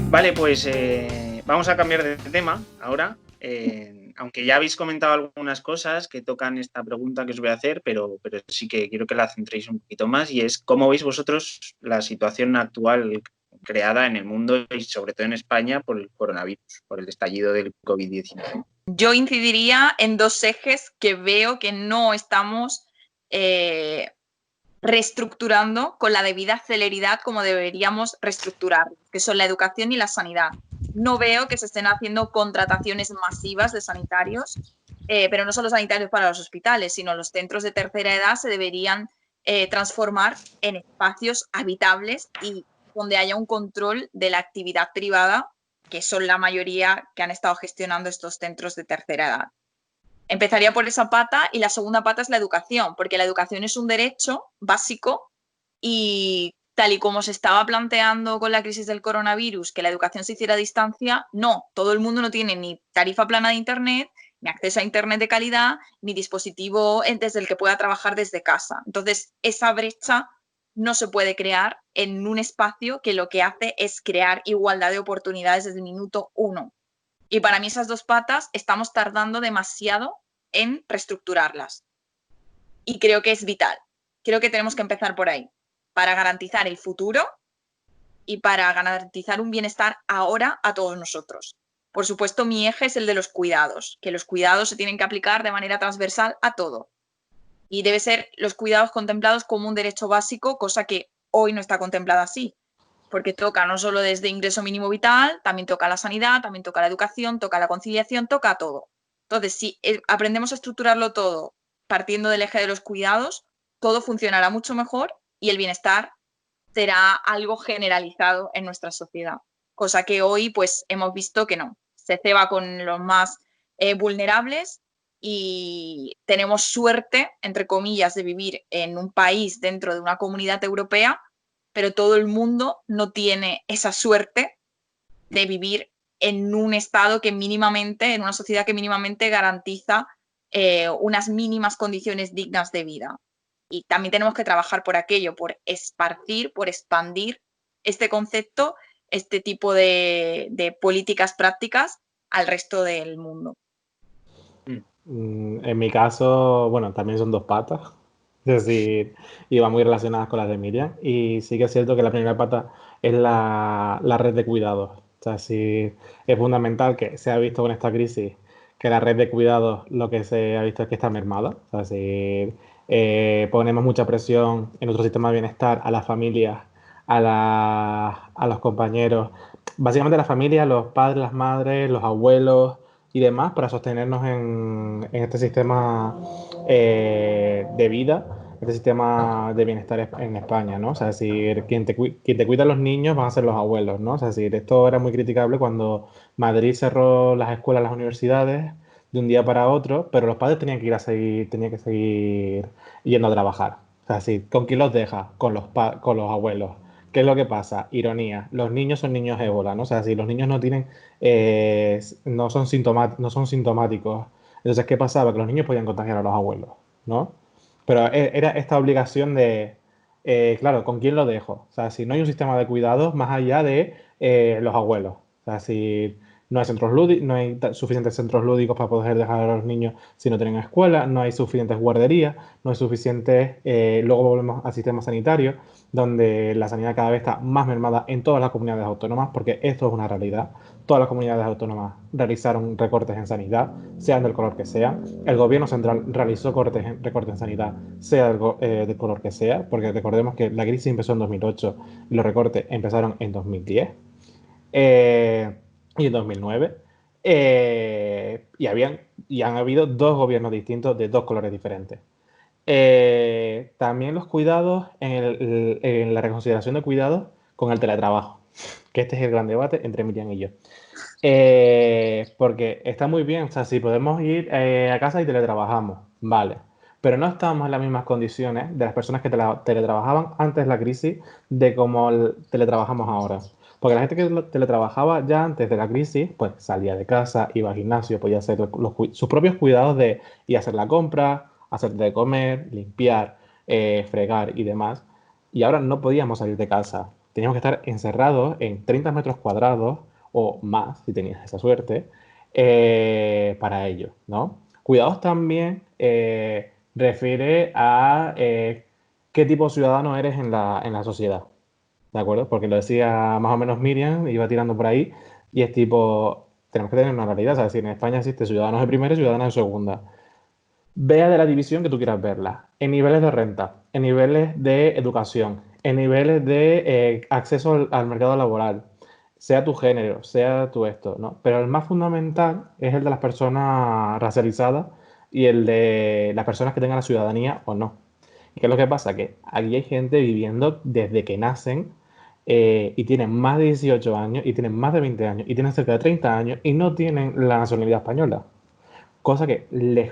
Vale, pues vamos a cambiar de tema ahora. Aunque ya habéis comentado algunas cosas que tocan esta pregunta que os voy a hacer, pero sí que quiero que la centréis un poquito más, y es cómo veis vosotros la situación actual creada en el mundo y sobre todo en España por el coronavirus, por el estallido del COVID-19. Yo incidiría en dos ejes que veo que no estamos reestructurando con la debida celeridad como deberíamos reestructurar, que son la educación y la sanidad. No veo que se estén haciendo contrataciones masivas de sanitarios, pero no solo sanitarios para los hospitales, sino los centros de tercera edad se deberían transformar en espacios habitables y donde haya un control de la actividad privada, que son la mayoría que han estado gestionando estos centros de tercera edad. Empezaría por esa pata, y la segunda pata es la educación, porque la educación es un derecho básico y tal y como se estaba planteando con la crisis del coronavirus, que la educación se hiciera a distancia, no, todo el mundo no tiene ni tarifa plana de internet, ni acceso a internet de calidad, ni dispositivo desde el que pueda trabajar desde casa. Entonces, esa brecha no se puede crear en un espacio que lo que hace es crear igualdad de oportunidades desde el minuto uno. Y para mí esas dos patas estamos tardando demasiado en reestructurarlas. Y creo que es vital. Creo que tenemos que empezar por ahí, para garantizar el futuro y para garantizar un bienestar ahora a todos nosotros. Por supuesto, mi eje es el de los cuidados, que los cuidados se tienen que aplicar de manera transversal a todo. Y debe ser los cuidados contemplados como un derecho básico, cosa que hoy no está contemplada así, porque toca no solo desde ingreso mínimo vital, también toca la sanidad, también toca la educación, toca la conciliación, toca todo. Entonces, si aprendemos a estructurarlo todo partiendo del eje de los cuidados, todo funcionará mucho mejor y el bienestar será algo generalizado en nuestra sociedad, cosa que hoy pues hemos visto que no. Se ceba con los más vulnerables y tenemos suerte, entre comillas, de vivir en un país dentro de una comunidad europea, pero todo el mundo no tiene esa suerte de vivir en un estado que mínimamente, en una sociedad que mínimamente garantiza unas mínimas condiciones dignas de vida. Y también tenemos que trabajar por aquello, por esparcir, por expandir este concepto, este tipo de políticas prácticas al resto del mundo. En mi caso, bueno, también son dos patas, es decir, y van muy relacionadas con las de Miriam. Y sí que es cierto que la primera pata es la red de cuidados. O sea, sí es fundamental, que se ha visto con esta crisis que la red de cuidados lo que se ha visto es que está mermada. O sea, si ponemos mucha presión en nuestro sistema de bienestar a las familias, a los compañeros, básicamente a las familias, los padres, las madres, los abuelos y demás, para sostenernos en este sistema de vida, este sistema de bienestar en España, ¿no? O sea, es decir, quien te cuida a los niños van a ser los abuelos, ¿no? O sea, es decir, esto era muy criticable cuando Madrid cerró las escuelas, las universidades de un día para otro, pero los padres tenían que seguir yendo a trabajar. O sea, sí, ¿con quién los deja? Con los abuelos. ¿Qué es lo que pasa? Ironía, los niños son niños ébola, ¿no? O sea, si los niños no tienen, no son sintomáticos, entonces, ¿qué pasaba? Que los niños podían contagiar a los abuelos, ¿no? Pero era esta obligación de, claro, ¿con quién lo dejo? O sea, si no hay un sistema de cuidados más allá de los abuelos. O sea, si no hay no hay suficientes centros lúdicos para poder dejar a los niños si no tienen escuela, no hay suficientes guarderías, no hay suficientes, luego volvemos al sistema sanitario, donde la sanidad cada vez está más mermada en todas las comunidades autónomas, porque esto es una realidad. Todas las comunidades autónomas realizaron recortes en sanidad, sean del color que sean. El gobierno central realizó recortes en sanidad, sea del color que sea, porque recordemos que la crisis empezó en 2008 y los recortes empezaron en 2010 y en 2009. Y han habido dos gobiernos distintos de dos colores diferentes. También los cuidados, en la reconsideración de cuidados con el teletrabajo, que este es el gran debate entre Miriam y yo. Porque está muy bien, o sea, si podemos ir a casa y teletrabajamos, vale, pero no estamos en las mismas condiciones de las personas que teletrabajaban antes de la crisis de cómo teletrabajamos ahora. Porque la gente que teletrabajaba ya antes de la crisis, pues salía de casa, iba al gimnasio, podía hacer sus propios cuidados de ir a hacer la compra, hacerte de comer, limpiar, fregar y demás. Y ahora no podíamos salir de casa. Teníamos que estar encerrados en 30 metros cuadrados o más, si tenías esa suerte, para ello, ¿no? Cuidados también refiere a qué tipo de ciudadano eres en la sociedad, ¿de acuerdo? Porque lo decía más o menos Miriam, iba tirando por ahí, y es tipo, tenemos que tener una realidad, o sea, si en España existe ciudadanos de primera y ciudadanos de segunda. Vea de la división que tú quieras verla, en niveles de renta, en niveles de educación, en niveles de acceso al mercado laboral, sea tu género, sea tu esto, ¿no? Pero el más fundamental es el de las personas racializadas y el de las personas que tengan la ciudadanía o no. ¿Y qué es lo que pasa? Que aquí hay gente viviendo desde que nacen y tienen más de 18 años y tienen más de 20 años y tienen cerca de 30 años y no tienen la nacionalidad española, cosa que les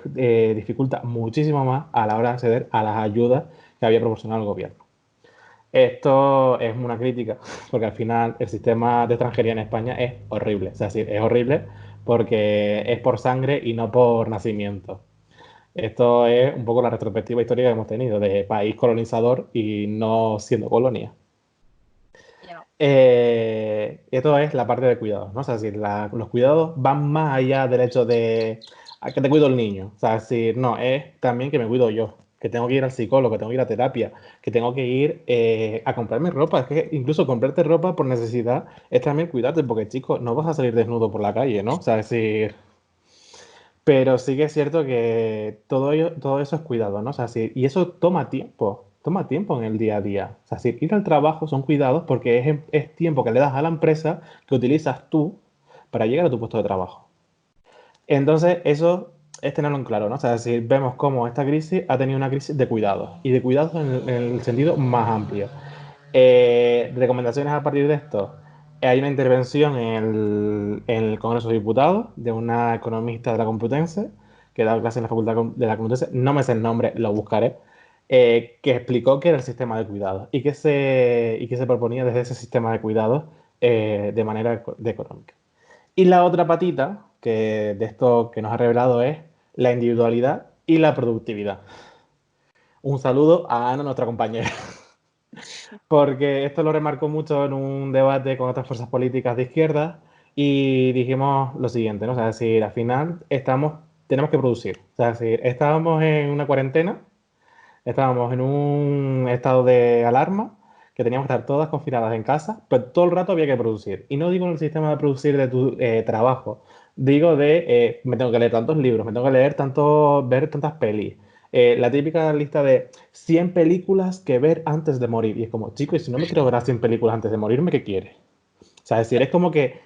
dificulta muchísimo más a la hora de acceder a las ayudas que había proporcionado el gobierno. Esto es una crítica, porque al final el sistema de extranjería en España es horrible. Es decir, es horrible porque es por sangre y no por nacimiento. Esto es un poco la retrospectiva histórica que hemos tenido de país colonizador y no siendo colonia. Esto es la parte de cuidados, ¿no? O sea, es decir, los cuidados van más allá del hecho de que te cuido el niño. O sea, es decir, no, es también que me cuido yo, que tengo que ir al psicólogo, que tengo que ir a terapia, que tengo que ir a comprarme ropa. Es que incluso comprarte ropa por necesidad es también cuidarte, porque, chicos, no vas a salir desnudo por la calle, ¿no? O sea, es decir, pero sí que es cierto que todo eso es cuidado, ¿no? O sea, sí, y eso toma tiempo en el día a día. O sea, si ir al trabajo son cuidados porque es tiempo que le das a la empresa que utilizas tú para llegar a tu puesto de trabajo. Entonces, eso es tenerlo en claro, ¿no? O sea, si vemos cómo esta crisis ha tenido una crisis de cuidados y de cuidados en el sentido más amplio. Recomendaciones a partir de esto. Hay una intervención en el Congreso de Diputados de una economista de la Complutense que da clase en la Facultad de la Complutense, no me sé el nombre, lo buscaré, que explicó qué era el sistema de cuidados y qué se proponía desde ese sistema de cuidados de manera económica. Y la otra patita de esto que nos ha revelado es la individualidad y la productividad. Un saludo a Ana, nuestra compañera. Porque esto lo remarcó mucho en un debate con otras fuerzas políticas de izquierda y dijimos lo siguiente, ¿no? O sea, es decir, al final tenemos que producir. O sea, es decir, estábamos en una cuarentena, estábamos en un estado de alarma, que teníamos que estar todas confinadas en casa, pero todo el rato había que producir. Y no digo en el sistema de producir de tu trabajo, digo me tengo que leer tantos libros, me tengo que leer ver tantas pelis. La típica lista de 100 películas que ver antes de morir. Y es como, chico, y si no me quiero ver a 100 películas antes de morirme, ¿qué quieres? O sea, es decir, es como que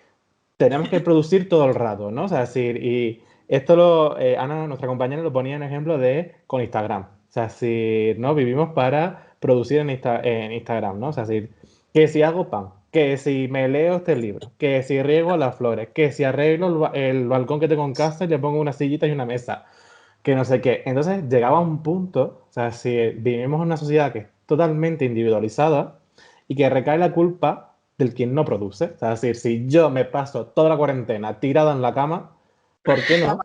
tenemos que producir todo el rato, ¿no? O sea, es decir, y esto Ana, nuestra compañera, lo ponía en ejemplo con Instagram. O sea, si no vivimos para producir en Instagram, ¿no? O sea, si, que si hago pan, que si me leo este libro, que si riego las flores, que si arreglo el balcón que tengo en casa y le pongo una sillita y una mesa, que no sé qué. Entonces llegaba a un punto, o sea, si vivimos en una sociedad que es totalmente individualizada y que recae la culpa del quien no produce. O sea, es decir, si yo me paso toda la cuarentena tirada en la cama, ¿por qué no?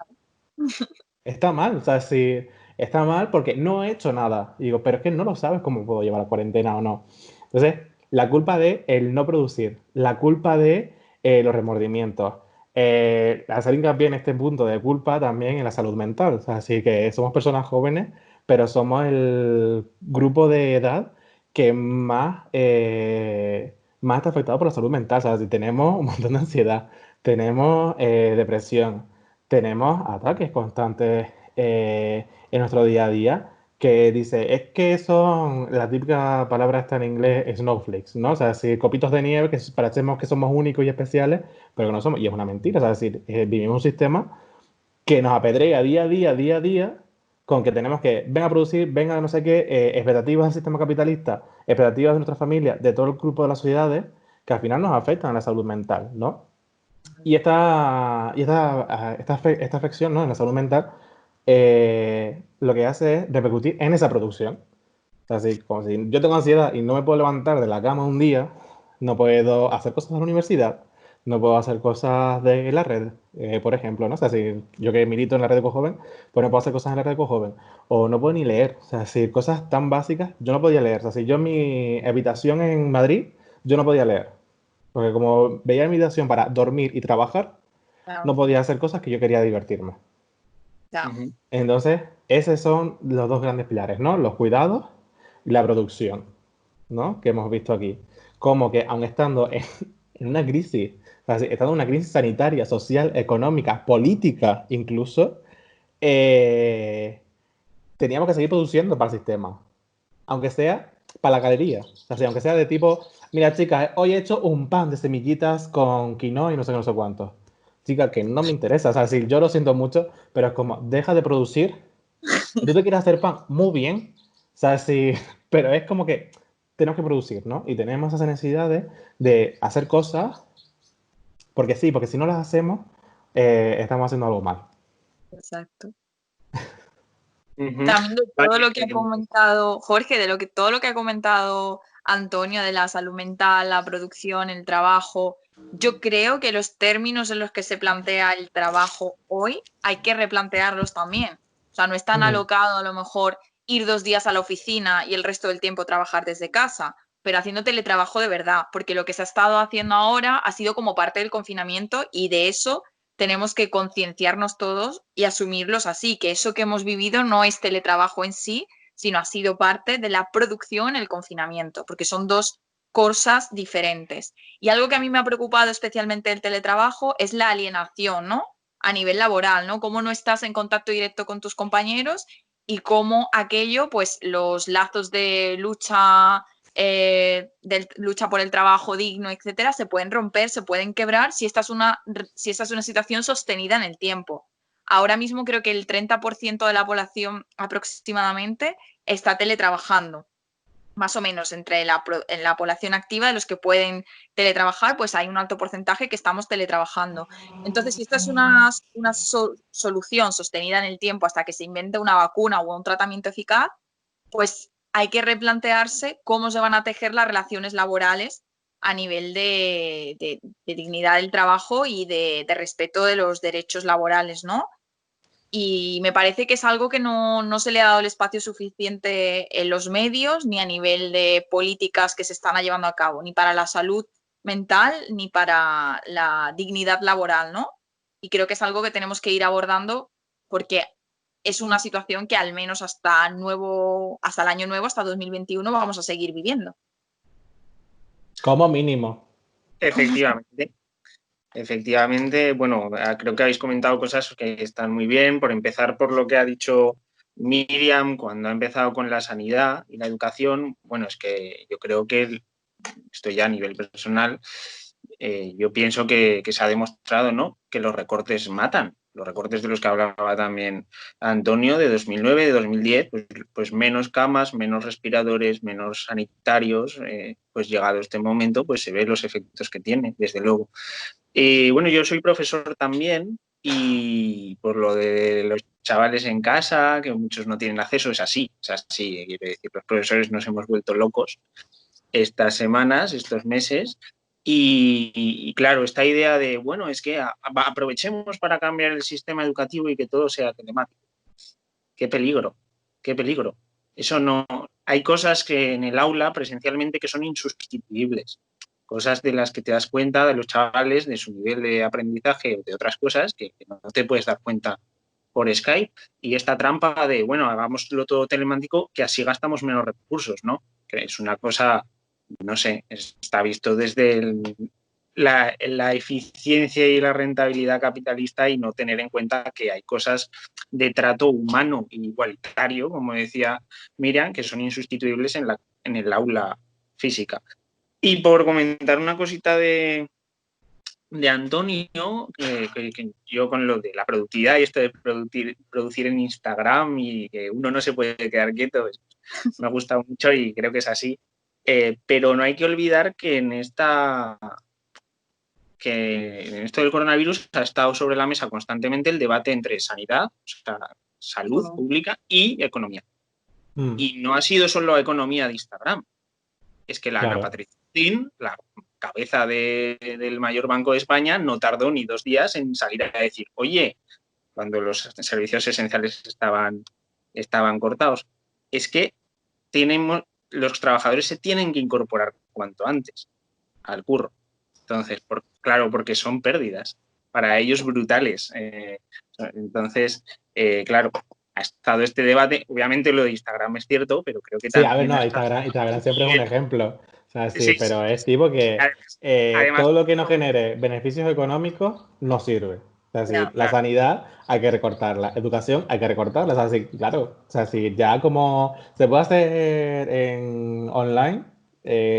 Está mal, o sea, si está mal porque no he hecho nada. Y digo, pero es que no lo sabes cómo puedo llevar la cuarentena o no. Entonces, la culpa de el no producir, la culpa de los remordimientos, hacer hincapié en este punto de culpa también en la salud mental. O sea, así que somos personas jóvenes, pero somos el grupo de edad que más está afectado por la salud mental. O sea, si tenemos un montón de ansiedad, tenemos depresión, tenemos ataques constantes en nuestro día a día que dice, es que son, la típica palabra está en inglés, snowflakes, ¿no? O sea, si copitos de nieve que parecemos que somos únicos y especiales, pero que no somos, y es una mentira, o sea, es decir, vivimos un sistema que nos apedrea día a día, con que tenemos que, venga a producir, venga a no sé qué, expectativas del sistema capitalista, expectativas de nuestra familia, de todo el grupo de las sociedades, que al final nos afectan a la salud mental, ¿no? Y esta afección, ¿no?, en la salud mental lo que hace es repercutir en esa producción. O sea, como si yo tengo ansiedad y no me puedo levantar de la cama un día, no puedo hacer cosas en la universidad, no puedo hacer cosas de la red, por ejemplo, ¿no? O sea, si yo que milito en la red de Ecojoven, pues no puedo hacer cosas en la red de Ecojoven. O no puedo ni leer. O sea, si cosas tan básicas, yo no podía leer. O sea, si yo en mi habitación en Madrid, yo no podía leer. Porque como veía mi habitación para dormir y trabajar, Claro, no podía hacer cosas que yo quería divertirme. ya, Ujú. Entonces, esos son los dos grandes pilares, ¿no? Los cuidados y la producción, ¿no? Que hemos visto aquí. Como que, aun estando en una crisis, o sea, estando en una crisis sanitaria, social, económica, política incluso, eh, teníamos que seguir produciendo para el sistema. Aunque sea para la galería. O sea, aunque sea de tipo, mira, chicas, hoy he hecho un pan de semillitas con quinoa y no sé qué, no sé cuánto. Chica, que no me interesa. O sea, sí, yo lo siento mucho, pero es como, deja de producir. Tú te quieres hacer pan muy bien. O sea, sí, pero es como que tenemos que producir, ¿no? Y tenemos esa necesidad de hacer cosas, porque sí, porque si no las hacemos, estamos haciendo algo mal. exacto. Ujú. También de todo Vale, lo que ha comentado Jorge, todo lo que ha comentado Antonio de la salud mental, la producción, el trabajo, yo creo que los términos en los que se plantea el trabajo hoy hay que replantearlos también. O sea, no es tan Mm. alocado a lo mejor ir 2 días a la oficina y el resto del tiempo trabajar desde casa, pero haciendo teletrabajo de verdad, porque lo que se ha estado haciendo ahora ha sido como parte del confinamiento y de eso tenemos que concienciarnos todos y asumirlos así, que eso que hemos vivido no es teletrabajo en sí, sino ha sido parte de la producción, el confinamiento, porque son dos cosas diferentes. Y algo que a mí me ha preocupado especialmente del teletrabajo es la alienación, ¿no? A nivel laboral, ¿no? Cómo no estás en contacto directo con tus compañeros y cómo aquello, pues los lazos de lucha lucha por el trabajo digno, etcétera, se pueden romper, se pueden quebrar si esta es una situación sostenida en el tiempo. Ahora mismo creo que el 30% de la población aproximadamente está teletrabajando. Más o menos en la población activa de los que pueden teletrabajar, pues hay un alto porcentaje que estamos teletrabajando. Entonces, si esta es una solución sostenida en el tiempo hasta que se invente una vacuna o un tratamiento eficaz, pues hay que replantearse cómo se van a tejer las relaciones laborales a nivel de dignidad del trabajo y de respeto de los derechos laborales, ¿no? Y me parece que es algo que no se le ha dado el espacio suficiente en los medios ni a nivel de políticas que se están llevando a cabo, ni para la salud mental ni para la dignidad laboral, ¿no? Y creo que es algo que tenemos que ir abordando porque es una situación que al menos hasta el año nuevo, hasta 2021, vamos a seguir viviendo. Como mínimo. efectivamente. Efectivamente, bueno, creo que habéis comentado cosas que están muy bien. Por empezar, por lo que ha dicho Miriam cuando ha empezado con la sanidad y la educación, bueno, es que yo creo que esto ya a nivel personal, yo pienso que se ha demostrado, ¿no?, que los recortes matan. Los recortes de los que hablaba también Antonio, de 2009, de 2010, pues menos camas, menos respiradores, menos sanitarios, pues llegado este momento, pues se ven los efectos que tiene, desde luego. Bueno, yo soy profesor también y por lo de los chavales en casa, que muchos no tienen acceso, es así, quiero decir, los profesores nos hemos vuelto locos estas semanas, estos meses, y claro, esta idea de, bueno, es que aprovechemos para cambiar el sistema educativo y que todo sea telemático. Qué peligro, qué peligro. Eso no, hay cosas que en el aula presencialmente que son insustituibles, cosas de las que te das cuenta de los chavales, de su nivel de aprendizaje o de otras cosas que no te puedes dar cuenta por Skype, y esta trampa de, bueno, hagámoslo todo telemático, que así gastamos menos recursos, ¿no? Que es una cosa, no sé, está visto desde la eficiencia y la rentabilidad capitalista y no tener en cuenta que hay cosas de trato humano e igualitario, como decía Miriam, que son insustituibles en el aula física. Y por comentar una cosita de Antonio, que yo con lo de la productividad y esto de producir en Instagram y que uno no se puede quedar quieto, pues, me ha gustado mucho y creo que es así. Pero no hay que olvidar que en esto del coronavirus ha estado sobre la mesa constantemente el debate entre sanidad, o sea, salud pública y economía. Mm. Y no ha sido solo economía de Instagram. Es que la Ana Claro. Patricia Martín, la cabeza del mayor banco de España no tardó ni 2 días en salir a decir, oye, cuando los servicios esenciales estaban cortados, es que los trabajadores se tienen que incorporar cuanto antes al curro. Entonces, claro, porque son pérdidas para ellos brutales. Entonces, claro, ha estado este debate. Obviamente lo de Instagram es cierto, pero creo que Sí, a ver, también no, Instagram siempre es un ejemplo. O sea, sí, Sí, pero es tipo que además, todo lo que no genere beneficios económicos no sirve. O sea, sí, Ya. la sanidad hay que recortarla, educación hay que recortarla. O sea, sí, claro. O sea, sí, ya como se puede hacer en online,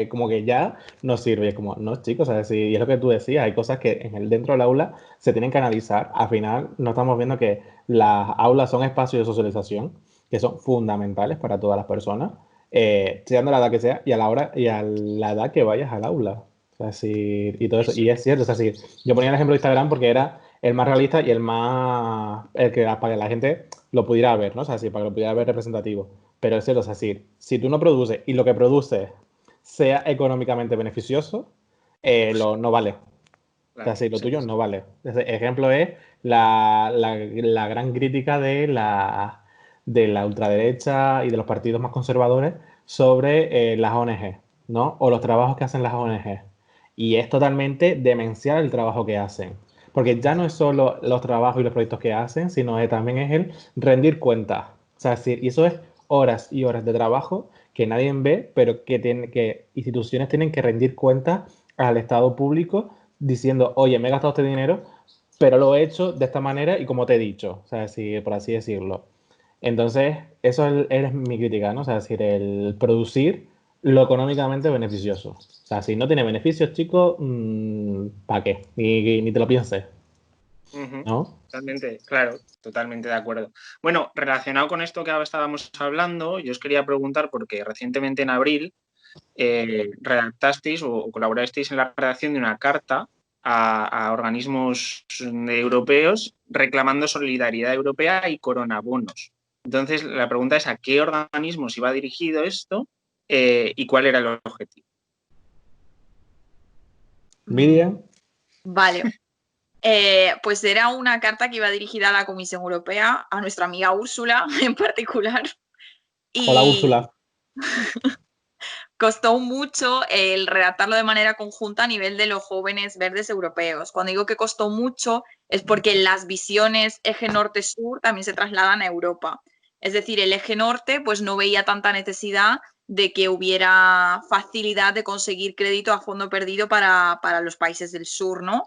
como que ya no sirve. Como, no, chicos, o sea, sí, y es lo que tú decías, hay cosas que dentro del aula se tienen que analizar. Al final, no estamos viendo que las aulas son espacios de socialización que son fundamentales para todas las personas, sea de la edad que sea y a la hora y a la edad que vayas al aula. O sea, sí, y todo eso. Y es cierto, o sea, sí, yo ponía el ejemplo de Instagram porque era el más realista y el que para que la gente lo pudiera ver, ¿no? O sea, sí, para que lo pudiera ver representativo. Pero es cierto, o sea, sí, si tú no produces y lo que produces sea económicamente beneficioso, no vale. O sea, claro, sí, lo sí, tuyo no vale. Ese ejemplo es la gran crítica de la ultraderecha y de los partidos más conservadores sobre las ONG, ¿no? O los trabajos que hacen las ONG. Y es totalmente demencial el trabajo que hacen. Porque ya no es solo los trabajos y los proyectos que hacen, sino que también es el rendir cuentas. O sea, sí, y eso es horas y horas de trabajo que nadie ve, pero que instituciones tienen que rendir cuentas al Estado público diciendo, oye, me he gastado este dinero, pero lo he hecho de esta manera y como te he dicho, o sea, por así decirlo. Entonces, eso es mi crítica, ¿no? O sea, es decir, el producir lo económicamente beneficioso. O sea, si no tiene beneficios, chicos, ¿para qué? Ni te lo pienses, Ujú, ¿no? totalmente, claro, totalmente de acuerdo. Bueno, relacionado con esto que ahora estábamos hablando, yo os quería preguntar, porque recientemente en abril redactasteis o colaborasteis en la redacción de una carta a organismos europeos reclamando solidaridad europea y coronabonos. Entonces, la pregunta es a qué organismos iba dirigido esto y cuál era el objetivo. Miriam, Vale. Pues era una carta que iba dirigida a la Comisión Europea, a nuestra amiga Úrsula en particular. hola Y Úrsula. costó mucho el redactarlo de manera conjunta a nivel de los jóvenes verdes europeos. Cuando digo que costó mucho es porque las visiones eje norte-sur también se trasladan a Europa. Es decir, el eje norte pues no veía tanta necesidad de que hubiera facilidad de conseguir crédito a fondo perdido para los países del sur, ¿no?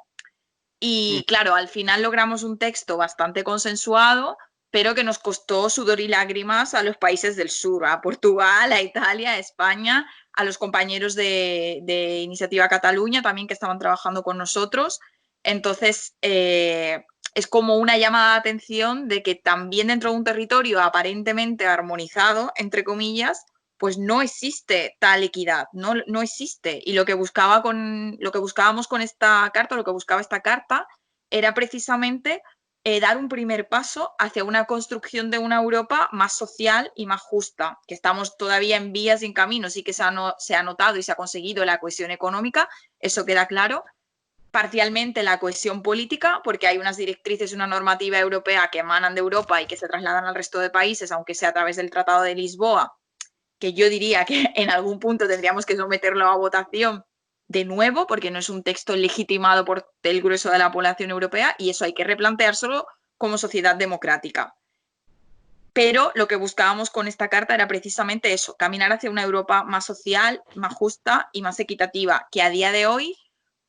Y claro, al final logramos un texto bastante consensuado, pero que nos costó sudor y lágrimas a los países del sur, a Portugal, a Italia, a España, a los compañeros de Iniciativa Cataluña también que estaban trabajando con nosotros. Entonces, es como una llamada de atención de que también dentro de un territorio aparentemente armonizado, entre comillas, pues no existe tal equidad, no existe. Y lo que buscábamos con esta carta, lo que buscaba esta carta, era precisamente dar un primer paso hacia una construcción de una Europa más social y más justa, que estamos todavía en vías y en camino, sí que se ha notado y se ha conseguido la cohesión económica, eso queda claro, parcialmente la cohesión política, porque hay unas directrices y una normativa europea que emanan de Europa y que se trasladan al resto de países, aunque sea a través del Tratado de Lisboa, que yo diría que en algún punto tendríamos que someterlo a votación de nuevo, porque no es un texto legitimado por el grueso de la población europea y eso hay que replanteárselo como sociedad democrática. Pero lo que buscábamos con esta carta era precisamente eso, caminar hacia una Europa más social, más justa y más equitativa, que a día de hoy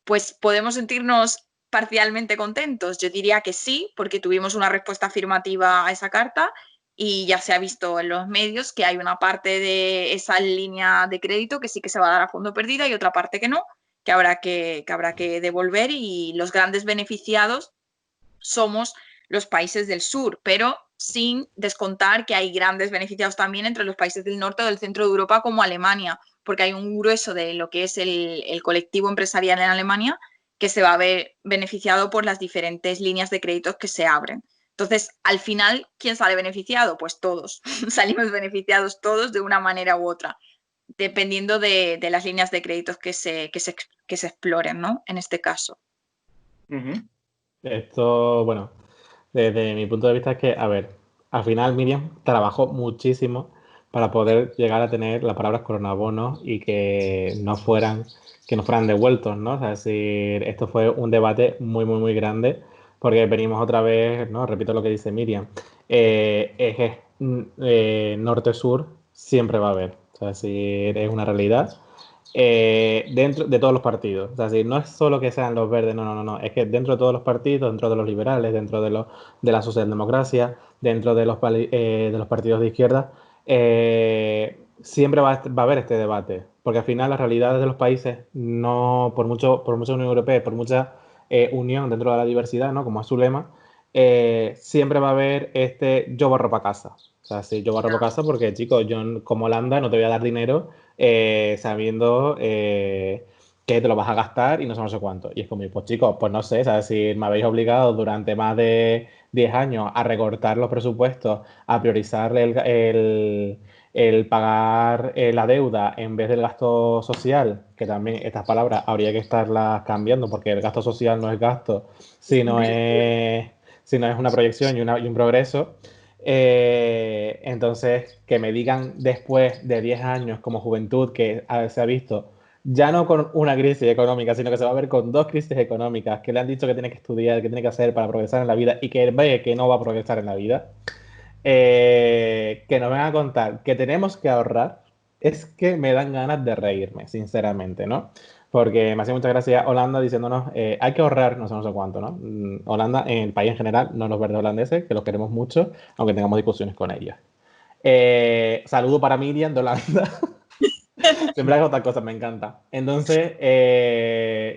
pues podemos sentirnos parcialmente contentos. Yo diría que sí, porque tuvimos una respuesta afirmativa a esa carta y ya se ha visto en los medios que hay una parte de esa línea de crédito que sí que se va a dar a fondo perdido y otra parte que no, que habrá que devolver y los grandes beneficiados somos los países del sur, pero sin descontar que hay grandes beneficiados también entre los países del norte o del centro de Europa como Alemania, porque hay un grueso de lo que es el colectivo empresarial en Alemania que se va a ver beneficiado por las diferentes líneas de créditos que se abren. Entonces, al final, ¿quién sale beneficiado? Pues todos. Salimos beneficiados todos de una manera u otra. dependiendo de las líneas de créditos que se exploren, ¿no? En este caso. Esto, bueno, desde mi punto de vista es que, a ver, al final Miriam trabajó muchísimo para poder llegar a tener las palabras coronabonos y que no fueran devueltos, ¿no? O sea, es decir, esto fue un debate muy, muy, muy grande porque venimos otra vez, ¿no? Repito lo que dice Miriam, eje norte-sur siempre va a haber, o sea, es decir, es una realidad. Dentro de todos los partidos. O sea, si no es solo que sean los verdes, no. Es que dentro de todos los partidos, dentro de los liberales, dentro de la socialdemocracia, dentro de los partidos de izquierda, siempre va a haber este debate. Porque al final las realidades de los países, no por mucha Unión Europea, por mucha unión dentro de la diversidad, ¿no? Como es su lema, siempre va a haber este yo barro para casa. O sea, si yo barro para casa porque, chicos, yo como Holanda no te voy a dar dinero sabiendo que te lo vas a gastar y no sé cuánto. Y es como, pues chicos, pues no sé, ¿sabes? Si me habéis obligado durante más de 10 años a recortar los presupuestos, a priorizar el pagar la deuda en vez del gasto social, que también estas palabras habría que estarlas cambiando porque el gasto social no es gasto, sino es una proyección y un progreso. Entonces, que me digan después de 10 años como juventud que se ha visto ya no con una crisis económica, sino que se va a ver con 2 crisis económicas, que le han dicho que tiene que estudiar, que tiene que hacer para progresar en la vida y que ve que no va a progresar en la vida, que nos vengan a contar que tenemos que ahorrar, es que me dan ganas de reírme, sinceramente, ¿no? Porque me hace mucha gracia Holanda diciéndonos, hay que ahorrar, no sé cuánto, ¿no? Holanda, en el país en general, no los verdes holandeses, que los queremos mucho, aunque tengamos discusiones con ellos. Saludo para Miriam de Holanda. Siempre hago otras cosas, me encanta. Entonces,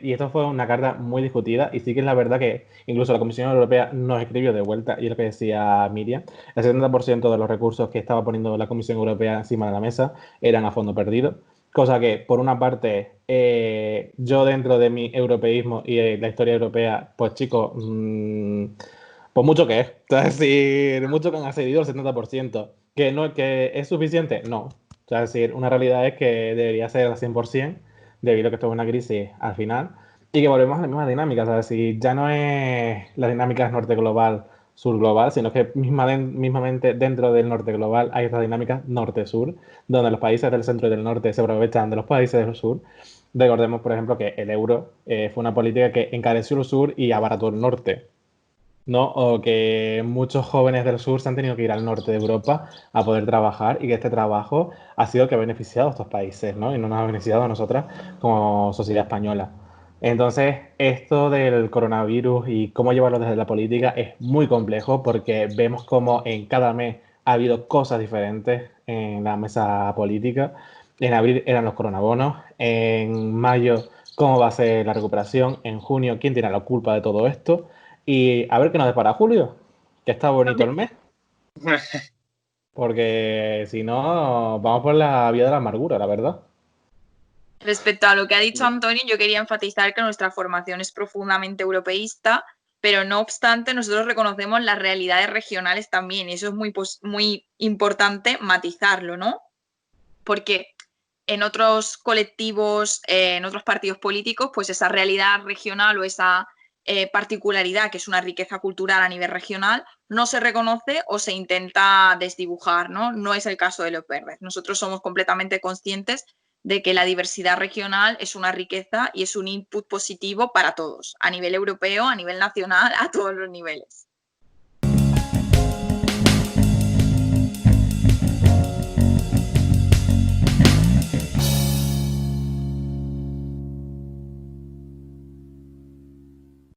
y esto fue una carta muy discutida y sí que es la verdad que incluso la Comisión Europea nos escribió de vuelta y es lo que decía Miriam, el 70% de los recursos que estaba poniendo la Comisión Europea encima de la mesa eran a fondo perdido, cosa que por una parte yo dentro de mi europeísmo y la historia europea, pues chicos, pues mucho que es, es decir, mucho que han accedido el 70%, que es suficiente, no. O sea, es decir, una realidad es que debería ser al 100% debido a que esto es una crisis al final y que volvemos a la misma dinámica. O sea, si ya no es la dinámica norte global, sur global, sino que mismamente dentro del norte global hay esta dinámica norte-sur, donde los países del centro y del norte se aprovechan de los países del sur. Recordemos, por ejemplo, que el euro fue una política que encareció el sur y abarató el norte. ¿No? O que muchos jóvenes del sur se han tenido que ir al norte de Europa a poder trabajar y que este trabajo ha sido el que ha beneficiado a estos países, ¿no? Y no nos ha beneficiado a nosotras como sociedad española. Entonces, esto del coronavirus y cómo llevarlo desde la política es muy complejo porque vemos cómo en cada mes ha habido cosas diferentes en la mesa política. En abril eran los coronabonos, en mayo cómo va a ser la recuperación, en junio quién tiene la culpa de todo esto. Y a ver qué nos depara Julio, que está bonito el mes. Porque si no, vamos por la vía de la amargura, la verdad. Respecto a lo que ha dicho Antonio, yo quería enfatizar que nuestra formación es profundamente europeísta, pero no obstante nosotros reconocemos las realidades regionales también, y eso es muy importante matizarlo, ¿no? Porque en otros colectivos, en otros partidos políticos, pues esa realidad regional o esa particularidad, que es una riqueza cultural a nivel regional, no se reconoce o se intenta desdibujar, ¿no? No es el caso de los verdes. Nosotros somos completamente conscientes de que la diversidad regional es una riqueza y es un input positivo para todos, a nivel europeo, a nivel nacional, a todos los niveles.